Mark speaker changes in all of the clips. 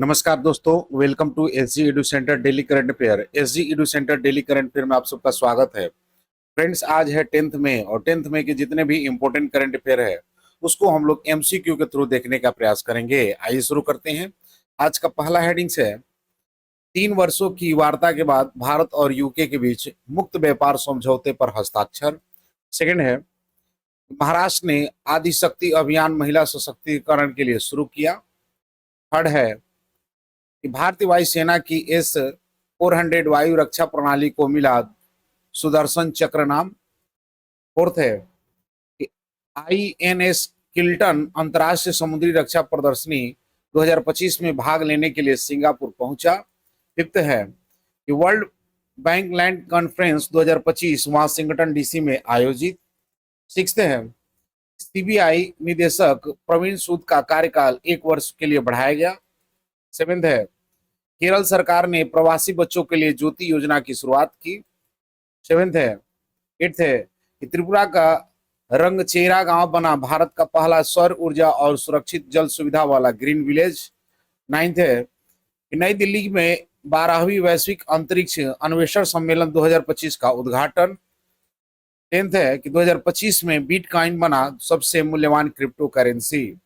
Speaker 1: नमस्कार दोस्तों, welcome to SG Edu centre daily current affair. SG Edu centre daily current affair में आप सबका स्वागत है। फ्रेंड्स, आज है 10th मई और 10th मई के जितने भी इंपॉर्टेंट करंट अफेयर है उसको हम लोग एमसीक्यू के थ्रू देखने का प्रयास करेंगे। आइए शुरू करते हैं। आज का पहला हेडिंग्स है 3 वर्षों की वार्ता के बाद भारत और यूके के बीच मुक्त व्यापार समझौते पर हस्ताक्षर। सेकेंड है महाराष्ट्र ने आदिशक्ति अभियान महिला सशक्तिकरण के लिए शुरू किया। थर्ड है कि भारतीय वायुसेना की S-400 वायु रक्षा प्रणाली को मिला सुदर्शन चक्र नाम। फोर्थ है कि INS किल्टन अंतर्राष्ट्रीय समुद्री रक्षा प्रदर्शनी 2025 में भाग लेने के लिए सिंगापुर पहुंचा। फिफ्थ है कि world Bank land conference 2025 Washington DC में आयोजित। सिक्स्थ है सीबीआई निदेशक प्रवीण सूद का कार्यकाल 1 वर्ष के लिए बढ़ाया गया। सेवेंथ है केरल सरकार ने प्रवासी बच्चों के लिए ज्योति योजना की शुरुआत की। सेवेंथ है एट्थ है कि त्रिपुरा का रंगचेरा गांव बना भारत का पहला सौर ऊर्जा और सुरक्षित जल सुविधा वाला ग्रीन विलेज। नाइन्थ है कि नई दिल्ली में 12वीं वैश्विक अंतरिक्ष अन्वेषण सम्मेलन 2025 का उद्घाटन। टेंथ है कि 2025 में बिटकॉइन बना सबसे मूल्यवान क्रिप्टो करेंसी।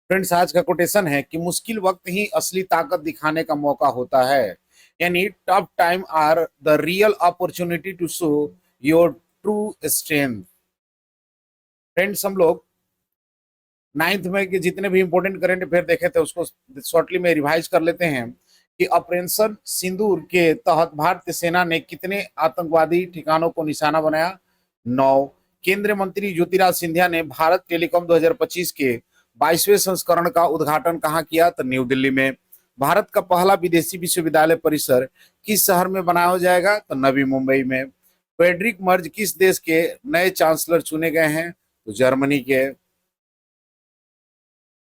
Speaker 1: फ्रेंड्स, आज का कोटेशन है कि मुश्किल वक्त ही असली ताकत दिखाने का मौका होता है, यानी tough time are the real opportunity to show your true strength. Friends, हम लोग 9th में के जितने भी इंपॉर्टेंट करंट अफेयर देखे थे उसको शॉर्टली में रिवाइज कर लेते हैं कि ऑपरेशन सिंदूर के तहत भारतीय सेना ने कितने आतंकवादी ठिकानों को निशाना बनाया? 9। केंद्रीय मंत्री ज्योतिरादित्य सिंधिया ने भारत टेलीकॉम 2025 के 22वें संस्करण का उद्घाटन कहाँ किया? तो न्यू दिल्ली में। भारत का पहला विदेशी विश्वविद्यालय परिसर किस शहर में बनाया जाएगा? तो नवी मुंबई में। फ्रेडरिक मर्ज किस देश के नए चांसलर चुने गए हैं? तो जर्मनी के।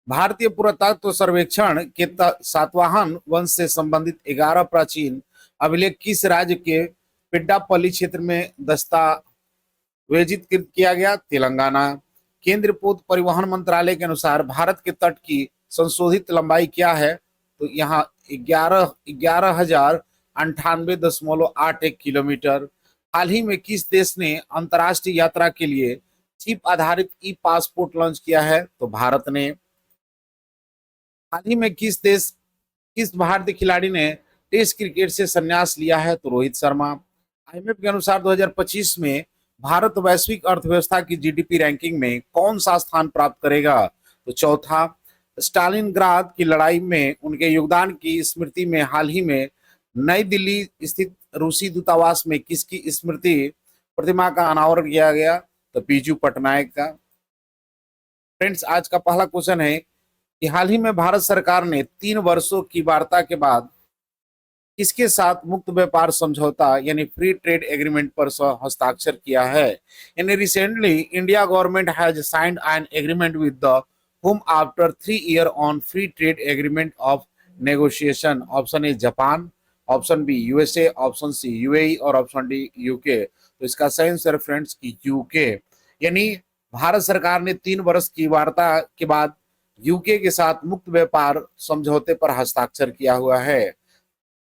Speaker 1: भारतीय पुरातत्व सर्वेक्षण के सातवाहन वंश से संबंधित 11 प्राचीन अभिलेख किस राज्य के पेड्डापल्ली क्षेत्र में दस्तावेजित किया गया? तेलंगाना। केंद्रीय पोत परिवहन मंत्रालय के अनुसार भारत के तट की संशोधित लंबाई क्या है? तो यहाँ 11,098.81 किलोमीटर। हाल ही में किस देश ने अंतर्राष्ट्रीय यात्रा के लिए चिप आधारित ई पासपोर्ट लॉन्च किया है? तो भारत ने। हाल ही में किस भारतीय खिलाड़ी ने टेस्ट क्रिकेट से संन्यास लिया है? तो रोहित शर्मा। IMF के अनुसार 2025 में भारत वैश्विक अर्थव्यवस्था की जीडीपी रैंकिंग में कौन सा स्थान प्राप्त करेगा? तो चौथा। स्टालिनग्राद की लड़ाई में उनके योगदान की स्मृति में हाल ही में नई दिल्ली स्थित रूसी दूतावास में किसकी स्मृति प्रतिमा का अनावरण किया गया? तो बीजू पटनायक का। फ्रेंड्स, आज का पहला क्वेश्चन है कि हाल ही में भारत सरकार ने 3 वर्षों की वार्ता के बाद किसके साथ मुक्त व्यापार समझौता यानी फ्री ट्रेड एग्रीमेंट पर हस्ताक्षर किया है? यानी recently India government has signed an agreement with the whom after 3 year on free trade agreement of negotiation। Option A Japan, option B USA, option C UAE और ऑप्शन डी यूके। तो इसका सही answer friends की UK. यानी भारत सरकार ने 3 वर्ष की वार्ता के बाद यूके के साथ मुक्त व्यापार समझौते पर हस्ताक्षर किया हुआ है।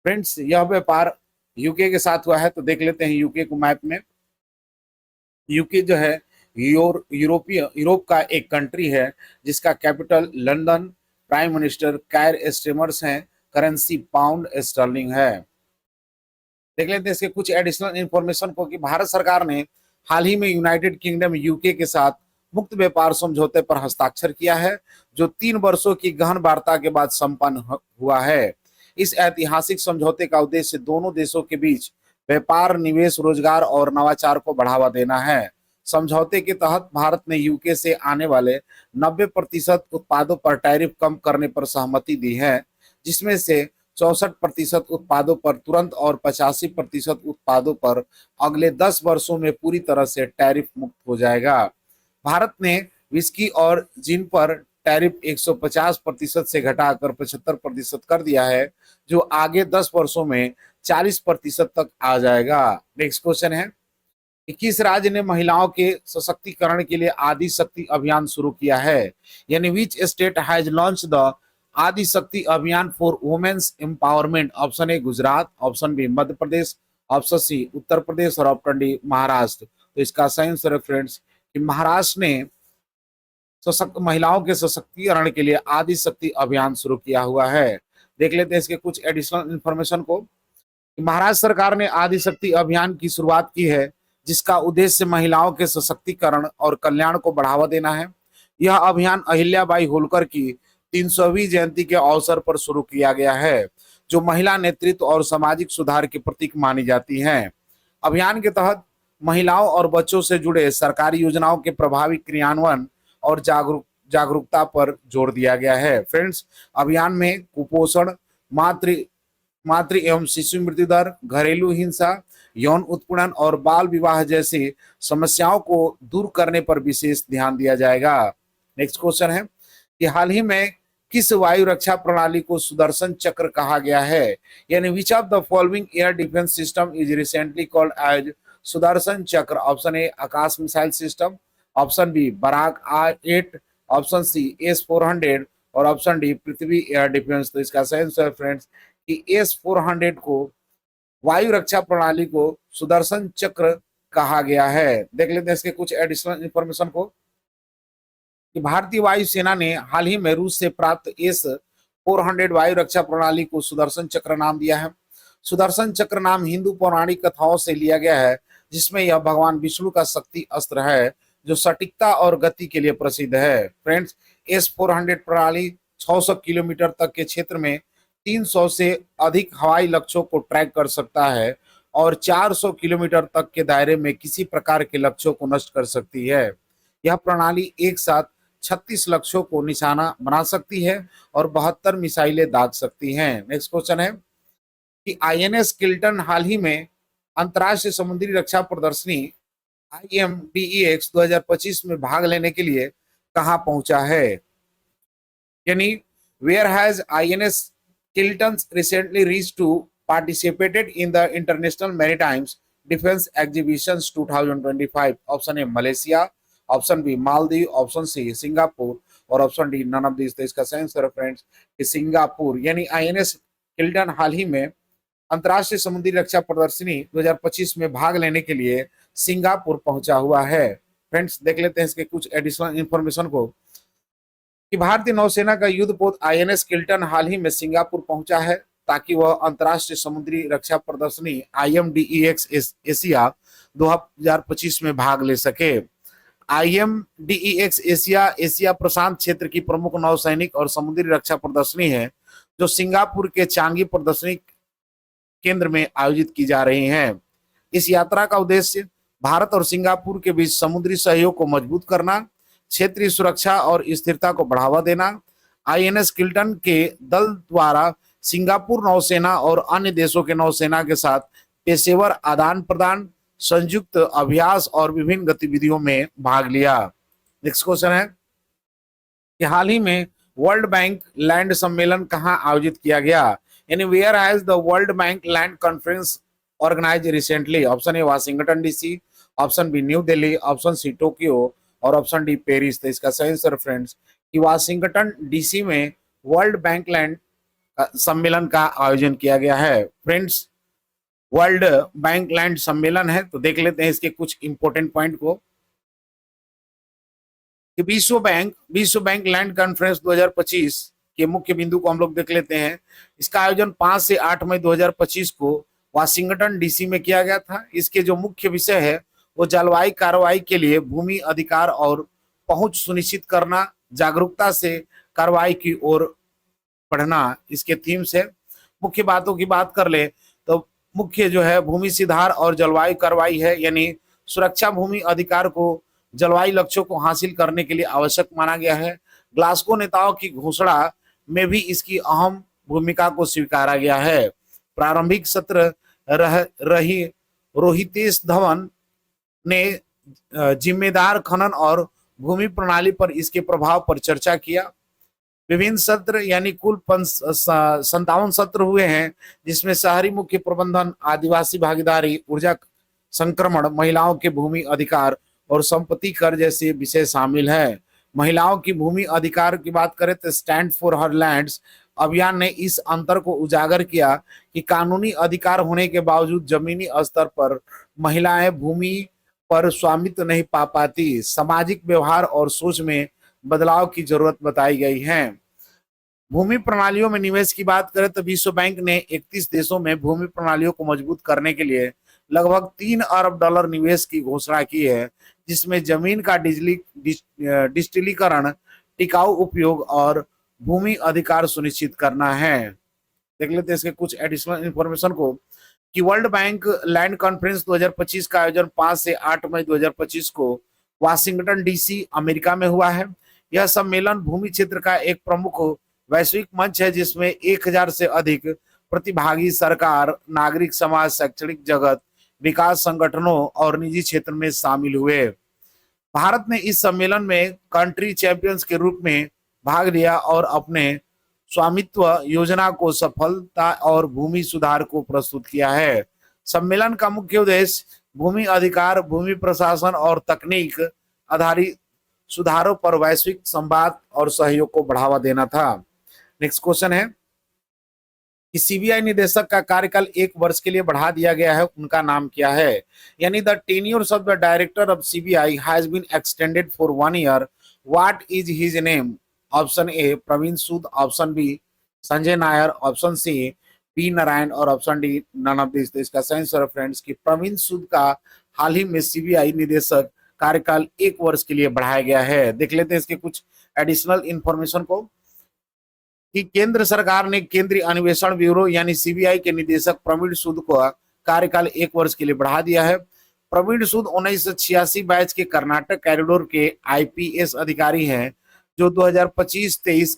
Speaker 1: फ्रेंड्स, यह व्यापार यूके के साथ हुआ है। तो देख लेते हैं यूके को मैप में। यूके जो है यूरोप का एक कंट्री है जिसका कैपिटल लंदन, प्राइम मिनिस्टर कायर स्टेमर्स हैं, करेंसी पाउंड स्टर्लिंग है। देख लेते हैं इसके कुछ एडिशनल इंफॉर्मेशन को कि भारत सरकार ने हाल ही में यूनाइटेड किंगडम यूके के साथ मुक्त व्यापार समझौते पर हस्ताक्षर किया है जो 3 वर्षों की गहन वार्ता के बाद संपन्न हुआ है। इस ऐतिहासिक समझौते का उद्देश्य दोनों देशों के बीच व्यापार, निवेश, रोजगार और नवाचार को बढ़ावा देना है। समझौते के तहत भारत ने यूके से आने वाले 90% उत्पादों पर टैरिफ कम करने पर सहमति दी है, जिसमें से 64% उत्पादों पर तुरंत और 85% उत्पादों पर अगले 10 वर्षों में पूरी तरह से टैरिफ मुक्त हो जाएगा। भारत ने विस्की और जिन पर टैरिफ 150% से घटाकर 75% कर दिया है, जो आगे 10 वर्षों में 40% तक आ जाएगा। नेक्स्ट क्वेश्चन है 21 राज्य ने महिलाओं के सशक्तिकरण के लिए आदि शक्ति अभियान शुरू किया है? यानी which state has launched the Adi Shakti Abhiyan for women's empowerment. Option A Gujarat, option B Madhya Pradesh, option C Uttar Pradesh और ऑप्शन डी महाराष्ट्र। तो इसका सही आंसर है फ्रेंड्स कि महाराष्ट्र ने सशक्त महिलाओं के सशक्तिकरण के लिए आदि शक्ति अभियान शुरू किया हुआ है। देख लेते हैं इसके कुछ एडिशनल इंफॉर्मेशन को। महाराष्ट्र सरकार ने आदि शक्ति अभियान की शुरुआत की है, जिसका उद्देश्य महिलाओं के सशक्तिकरण और कल्याण को बढ़ावा देना है। यह अभियान अहिल्याबाई होलकर की 300वीं जयंती के अवसर पर शुरू किया गया है, जो महिला नेतृत्व और सामाजिक सुधार के प्रतीक मानी जाती हैं। अभियान के तहत महिलाओं और बच्चों से जुड़े सरकारी योजनाओं के प्रभावी क्रियान्वयन और जागरूकता पर जोर दिया गया है। फ्रेंड्स, अभियान में कुपोषण, मातृ एवं शिशु मृत्यु दर, घरेलू हिंसा, यौन उत्पीड़न और बाल विवाह जैसी समस्याओं को दूर करने पर विशेष ध्यान दिया जाएगा। नेक्स्ट क्वेश्चन है कि हाल ही में किस वायु रक्षा प्रणाली को सुदर्शन चक्र कहा गया है? यानी which of the following air defence system is recently called as Sudarshan Chakra? Option A Akash missile system, option B Barak R8, option C S-400 और option D Prithvi air defence. तो इसका सही आंसर फ्रेंड्स कि S-400 को वायु रक्षा प्रणाली को सुदर्शन चक्र कहा गया है। देख लेते हैं इसके कुछ एडिशनल इंफॉर्मेशन को कि भारतीय वायुसेना ने हाल ही में रूस से प्राप्त S-400 वायु रक्षा प्रणाली को सुदर्शन चक्र नाम दिया है। सुदर्शन चक्र नाम हिंदू पौराणिक कथाओं से लिया गया है, जिसमें यह भगवान विष्णु का शक्ति अस्त्र है, जो सटीकता और गति के लिए प्रसिद्ध है। फ्रेंड्स, S-400 प्रणाली 600 किलोमीटर तक के क्षेत्र में 300 से अधिक हवाई लक्ष्यों को ट्रैक कर सकता है और 400 किलोमीटर तक के दायरे में किसी प्रकार के लक्ष्यों को नष्ट कर सकती है। यह प्रणाली एक साथ 36 लक्ष्यों को निशाना बना सकती है और 72 मिसाइलें दाग सकती हैं। नेक्स्ट क्वेश्चन है कि INS किल्टन हाल ही में अंतर्राष्ट्रीय समुद्री रक्षा प्रदर्शनी IMDEX 2025 में भाग लेने के लिए कहां पहुंचा है? यानी where has INS Kiltan recently reached to participated in the International Maritime Defense Exhibitions 2025? Option A Malaysia, option B Maldives, option C Singapore और option D none of this. तो इसका सही आंसर है फ्रेंड्स कि सिंगापुर। यानी INS किल्टन हाल ही में अंतर्राष्ट्रीय समुद्री रक्षा प्रदर्शनी 2025 में भाग लेने के लिए सिंगापुर पहुंचा हुआ है। फ्रेंड्स, देख लेते हैं इसके कुछ एडिशनल इंफॉर्मेशन को कि भारतीय नौसेना का युद्धपोत INS किल्टन हाल ही में सिंगापुर पहुंचा है, ताकि वह अंतर्राष्ट्रीय समुद्री रक्षा प्रदर्शनी IMDEX एशिया 2025 में भाग ले सके। IMDEX एशिया प्रशांत क्षेत्र की प्रमुख नौसैनिक और समुद्री रक्षा प्रदर्शनी है, जो सिंगापुर के चांगी प्रदर्शनी केंद्र में आयोजित की जा रही है। इस यात्रा का उद्देश्य भारत और सिंगापुर के बीच समुद्री सहयोग को मजबूत करना, क्षेत्रीय सुरक्षा और स्थिरता को बढ़ावा देना। INS किल्टन के दल द्वारा सिंगापुर नौसेना और अन्य देशों के नौसेना के साथ पेशेवर आदान प्रदान, संयुक्त अभ्यास और विभिन्न गतिविधियों में भाग लिया। नेक्स्ट क्वेश्चन है कि हाल ही में वर्ल्ड बैंक लैंड सम्मेलन कहां आयोजित किया गया? यानी where has the World Bank land conference organize recently? Option A Washington DC, option B New Delhi, option C Tokyo और ऑप्शन डी पेरिस। तो इसका सही आंसर फ्रेंड्स कि वाशिंगटन DC में वर्ल्ड बैंक लैंड सम्मेलन का आयोजन किया गया है। फ्रेंड्स, वर्ल्ड बैंक लैंड सम्मेलन है, तो देख लेते हैं इसके कुछ इंपॉर्टेंट पॉइंट को कि विश्व बैंक लैंड कॉन्फ्रेंस 2025 के मुख्य बिंदु को हम लोग देख लेते हैं। इसका आयोजन 5 से 8 मई 2025 को वाशिंगटन DC में किया गया था। इसके जो मुख्य विषय है वो जलवायु कार्रवाई के लिए भूमि अधिकार और पहुंच सुनिश्चित करना, जागरूकता से कार्रवाई की ओर बढ़ना, इसके थीम्स है। मुख्य बातों की बात कर ले तो मुख्य जो है भूमि सुधार और जलवायु कार्रवाई है, यानी सुरक्षा भूमि अधिकार को जलवायु लक्ष्यों को हासिल करने के लिए आवश्यक माना गया है। ग्लासगो नेताओं की घोषणा में भी इसकी अहम भूमिका को स्वीकारा गया है। प्रारंभिक सत्र रही रोहितेश धवन ने जिम्मेदार खनन और भूमि प्रणाली पर इसके प्रभाव पर चर्चा किया। विभिन्न सत्र यानी कुल 57 सत्र हुए हैं, जिसमें शहरी मुख्य प्रबंधन, आदिवासी भागीदारी, ऊर्जा संक्रमण, महिलाओं के भूमि अधिकार और संपत्ति कर जैसे विषय शामिल हैं। महिलाओं की भूमि अधिकार की बात करें तो स्टैंड फॉर हर लैंड्स अभियान ने इस अंतर को उजागर किया कि कानूनी अधिकार होने के बावजूद जमीनी स्तर पर महिलाएं भूमि पर स्वामित्व नहीं पा पाती। सामाजिक व्यवहार और सोच में बदलाव की जरूरत बताई गई है। भूमि प्रणालियों में निवेश की बात करें तो विश्व बैंक ने 31 देशों में भूमि प्रणालियों को मजबूत करने के लिए लगभग $3 अरब निवेश की घोषणा की है, जिसमें जमीन का डिजिटलीकरण, टिकाऊ उपयोग और भूमि अधिकार सुनिश्चित करना है। देख लेते हैं इसके कुछ एडिशनल इंफॉर्मेशन को कि वर्ल्ड बैंक लैंड कॉन्फ्रेंस 2025 का आयोजन 5 से 8 मई 2025 को वाशिंगटन डीसी अमेरिका में हुआ है। यह सम्मेलन भूमि क्षेत्र का एक प्रमुख वैश्विक मंच है जिसमें 1000 से अधिक प्रतिभागी सरकार, नागरिक समाज, शैक्षणिक जगत, विकास संगठनों और निजी क्षेत्र में शामिल हुए। भारत ने इस सम्मेलन में कंट्री चैंपियंस के रूप में भाग लिया और अपने स्वामित्व योजना को सफलता और भूमि सुधार को प्रस्तुत किया है। सम्मेलन का मुख्य उद्देश्य भूमि अधिकार, भूमि प्रशासन और तकनीक आधारित सुधारों पर वैश्विक संवाद और सहयोग को बढ़ावा देना था। नेक्स्ट क्वेश्चन है कि सीबीआई निदेशक का कार्यकाल 1 वर्ष के लिए बढ़ा दिया गया है, उनका नाम क्या है? यानी the tenure of the director of CBI has been extended for 1 year. What is his name? Option A Praveen Sood, option B Sanjay Nair, option C P Narayan और option D none of this. तो इसका सही आंसर फ्रेंड्स कि प्रवीण सूद का हाल ही में सीबीआई निदेशक कार्यकाल 1 वर्ष के लिए बढ़ाया गया है। देख लेते हैं इसके कुछ एडिशनल इंफॉर्मेशन को कि केंद्र सरकार ने केंद्रीय अन्वेषण ब्यूरो यानी सीबीआई के निदेशक प्रवीण सूद को कार्यकाल 1 वर्ष के लिए बढ़ा दिया है। प्रवीण सूद 1986 बैच के कर्नाटक कॉरिडोर के आईपीएस अधिकारी हैं जो 2025-23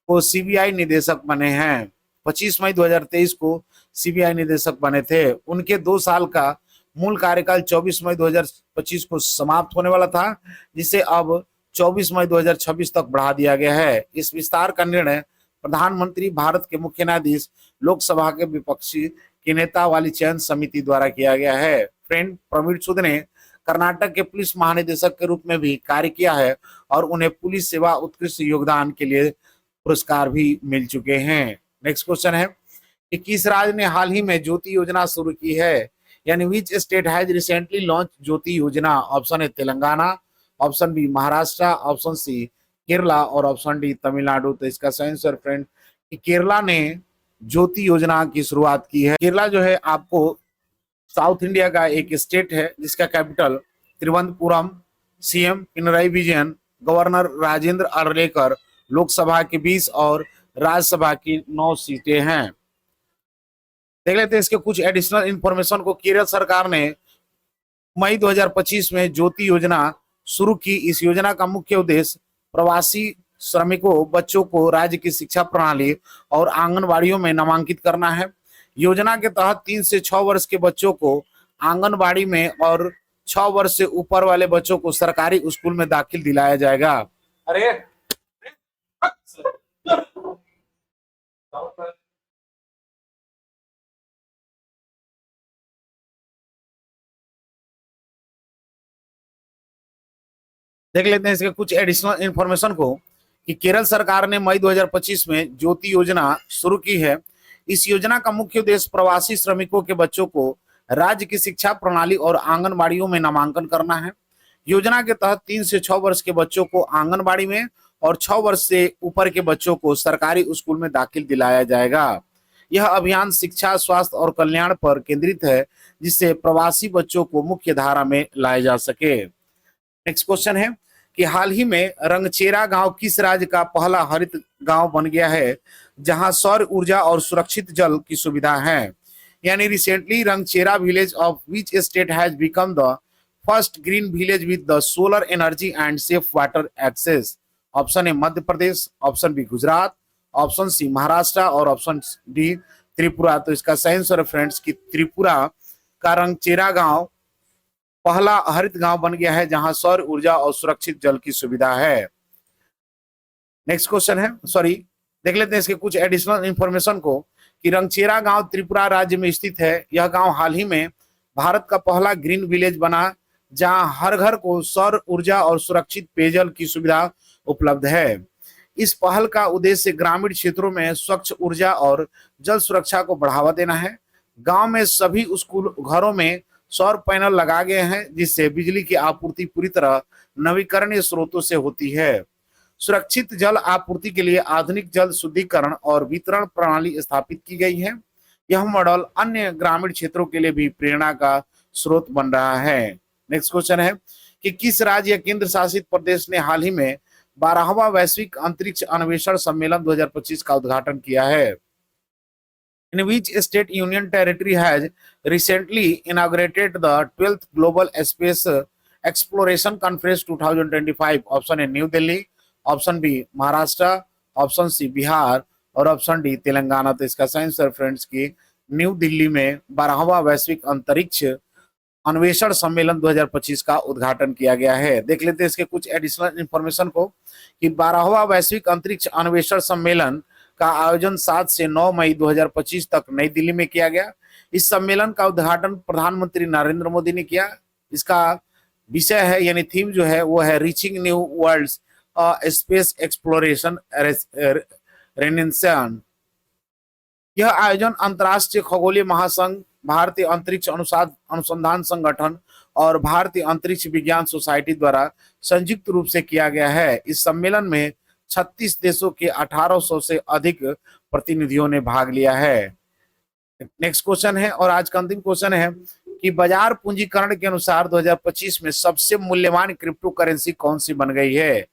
Speaker 1: को सीबीआई निदेशक बने हैं। 25 मई 2023 को सीबीआई निदेशक बने थे। उनके 2 साल का मूल कार्यकाल 24 मई 2025 को समाप्त होने वाला था, जिसे अब 24 मई 2026 तक बढ़ा दिया गया है। इस विस्तार का निर्णय प्रधानमंत्री, भारत के मुख्य न्यायाधीश, लोकसभा के विपक्षी के नेता वाली चयन समिति द्वारा किया गया है। फ्रेंड प्रवीण सूद ने कर्नाटक के पुलिस महानिदेशक के रूप में भी कार्य किया है और उन्हें पुलिस सेवा उत्कृष्ट योगदान के लिए पुरस्कार भी मिल चुके हैं। नेक्स्ट क्वेश्चन है कि किस राज्य ने हाल ही में ज्योति योजना शुरू की है? यानी which state has recently launch Jyoti Yojana? Option A Telangana, option B Maharashtra, option C Kerala और ऑप्शन डी तमिलनाडु। तो इसका सही आंसर फ्रेंड कि केरला ने ज्योति योजना की शुरुआत की है। केरला जो है आपको साउथ इंडिया का एक स्टेट है जिसका capital Thiruvananthapuram, CM Pinarayi Vijayan, governor Rajendra Arlekar, Lok Sabha की 20 और राज्यसभा की 9 सीटें हैं। देख लेते हैं इसके कुछ एडिशनल इंफॉर्मेशन को। केरल सरकार ने मई 2025 में ज्योति योजना शुरू की। इस योजना का मुख्य उद्देश्य प्रवासी श्रमिकों, बच्चों को राज्य की शिक्षा प्रणाली और आंगनबाड़ियों में नामांकित करना है। योजना के तहत 3 से 6 वर्ष के बच्चों को आंगनबाड़ी में और 6 वर्ष से ऊपर वाले बच्चों को सरकारी स्कूल में दाखिल दिलाया जाएगा। अरे देख लेते हैं इसके कुछ एडिशनल इंफॉर्मेशन को कि केरल सरकार ने मई 2025 में ज्योति योजना शुरू की है। इस योजना का मुख्य उद्देश्य प्रवासी श्रमिकों के बच्चों को राज्य की शिक्षा प्रणाली और आंगनबाड़ियों में नामांकन करना है। योजना के तहत 3 से 6 वर्ष के बच्चों को आंगनबाड़ी में और 6 वर्ष से ऊपर के बच्चों को सरकारी स्कूल में दाखिल दिलाया जाएगा। यह अभियान शिक्षा, स्वास्थ्य और कल्याण पर केंद्रित है जिससे प्रवासी बच्चों को मुख्य धारा में लाया जा सके। नेक्स्ट क्वेश्चन है कि हाल ही में रंगचेरा गांव किस राज्य का पहला हरित गांव बन गया है जहां सौर ऊर्जा और सुरक्षित जल की सुविधा है? यानी recently Rangchera village of which state has become the first green village with the solar energy and safe water access? Option A Madhya Pradesh, option B Gujarat, option C Maharashtra और ऑप्शन डी त्रिपुरा। तो इसका सही आंसर फ्रेंड्स कि त्रिपुरा का रंगचेरा गांव पहला हरित गांव बन गया है जहां सौर ऊर्जा और सुरक्षित जल की सुविधा है। नेक्स्ट क्वेश्चन है, देख लेते हैं इसके कुछ एडिशनल इंफॉर्मेशन को कि रंगचेरा गांव त्रिपुरा राज्य में स्थित है। यह गांव हाल ही में भारत का पहला ग्रीन विलेज बना जहां हर घर को सौर ऊर्जा और सुरक्षित पेयजल की सुविधा उपलब्ध है। इस पहल का उद्देश्य ग्रामीण क्षेत्रों में स्वच्छ ऊर्जा और जल सुरक्षा को बढ़ावा देना है। गांव में सभी स्कूल घरों में सौर पैनल लगा गए हैं, जिससे बिजली की आपूर्ति पूरी तरह नवीकरणीय स्रोतों से होती है। सुरक्षित जल आपूर्ति के लिए आधुनिक जल शुद्धिकरण और वितरण प्रणाली स्थापित की गई है। यह मॉडल अन्य ग्रामीण क्षेत्रों के लिए भी प्रेरणा का स्रोत बन रहा है। नेक्स्ट क्वेश्चन है कि किस राज्य या केंद्र शासित प्रदेश ने हाल ही में 12वां वैश्विक अंतरिक्ष अन्वेषण सम्मेलन 2025 का उद्घाटन किया है? In which state union territory has recently inaugurated the 12th Global Space Exploration Conference 2025? Option A New Delhi, option B Maharashtra, option C Bihar और ऑप्शन डी तेलंगाना। तो इसका सही आंसर फ्रेंड्स की न्यू दिल्ली में 12वां वैश्विक अंतरिक्ष अन्वेषण सम्मेलन 2025 का उद्घाटन किया गया है। देख लेते हैं इसके कुछ एडिशनल इंफॉर्मेशन को कि 12वां वैश्विक अंतरिक्ष अन्वेषण सम्मेलन का आयोजन 7 से 9 मई 2025 तक नई दिल्ली में किया गया। इस सम्मेलन का उद्घाटन प्रधानमंत्री नरेंद्र मोदी ने किया। इसका विषय है यानी थीम जो है वो है reaching new worlds space exploration renaissance. यह आयोजन अंतर्राष्ट्रीय खगोलीय महासंघ, भारतीय अंतरिक्ष अनुसंधान संगठन और भारतीय अंतरिक्ष विज्ञान सोसाइटी द्वारा संयुक्त रूप से किया गया है। इस सम्मेलन में 36 देशों के 1800 से अधिक प्रतिनिधियों ने भाग लिया है। नेक्स्ट क्वेश्चन है और आज का अंतिम क्वेश्चन है कि बाजार पूंजीकरण के अनुसार 2025 में सबसे मूल्यवान क्रिप्टो करेंसी कौन सी बन गई है?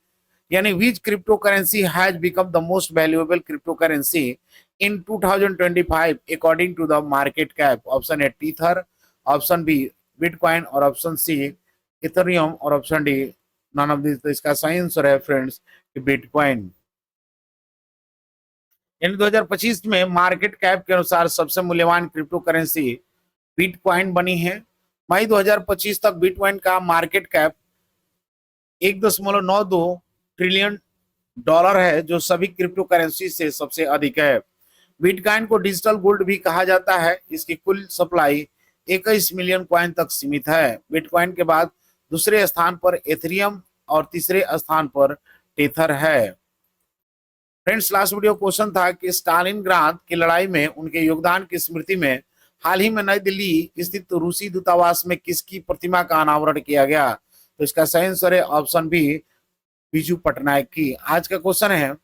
Speaker 1: यानी which crypto currency has become the most valuable crypto currency in 2025 according to the market cap? Option A Tether, option B Bitcoin और ऑप्शन सी इथेरियम और option D none of this. तो इसका सही आंसर है friends bitcoin. इन 2025 में market cap के अनुसार सबसे मूल्यवान क्रिप्टो करेंसी बिटकॉइन बनी है। मई 2025 तक बिटकॉइन का मार्केट कैप 1.92 ट्रिलियन डॉलर है, जो सभी क्रिप्टो करेंसी से सबसे अधिक है। बिटकॉइन को डिजिटल गोल्ड भी कहा जाता है। इसकी कुल सप्लाई 21 मिलियन कॉइन तक सीमित है। बिटकॉइन के बाद दूसरे स्थान पर एथेरियम और तीसरे स्थान पर टेथर है। फ्रेंड्स, लास्ट वीडियो क्वेश्चन था कि स्टालिनग्राद की लड़ाई में उनके योगदान की स्मृति में हाल ही में नई दिल्ली स्थित रूसी दूतावास में किसकी प्रतिमा का अनावरण किया गया? तो इसका सही आंसर है ऑप्शन बी बिजू पटनायक की। आज का क्वेश्चन है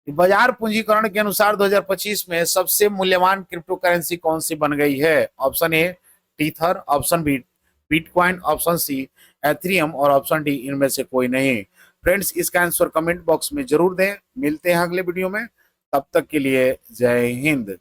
Speaker 1: बाजार पूंजीकरण के अनुसार 2025 में सबसे मूल्यवान क्रिप्टो करेंसी कौन सी बन गई है? Option A Tether, option B Bitcoin, option C Ethereum और ऑप्शन डी इनमें से कोई नहीं। फ्रेंड्स, इसका आंसर कमेंट बॉक्स में जरूर दें। मिलते हैं अगले वीडियो में, तब तक के लिए जय हिंद।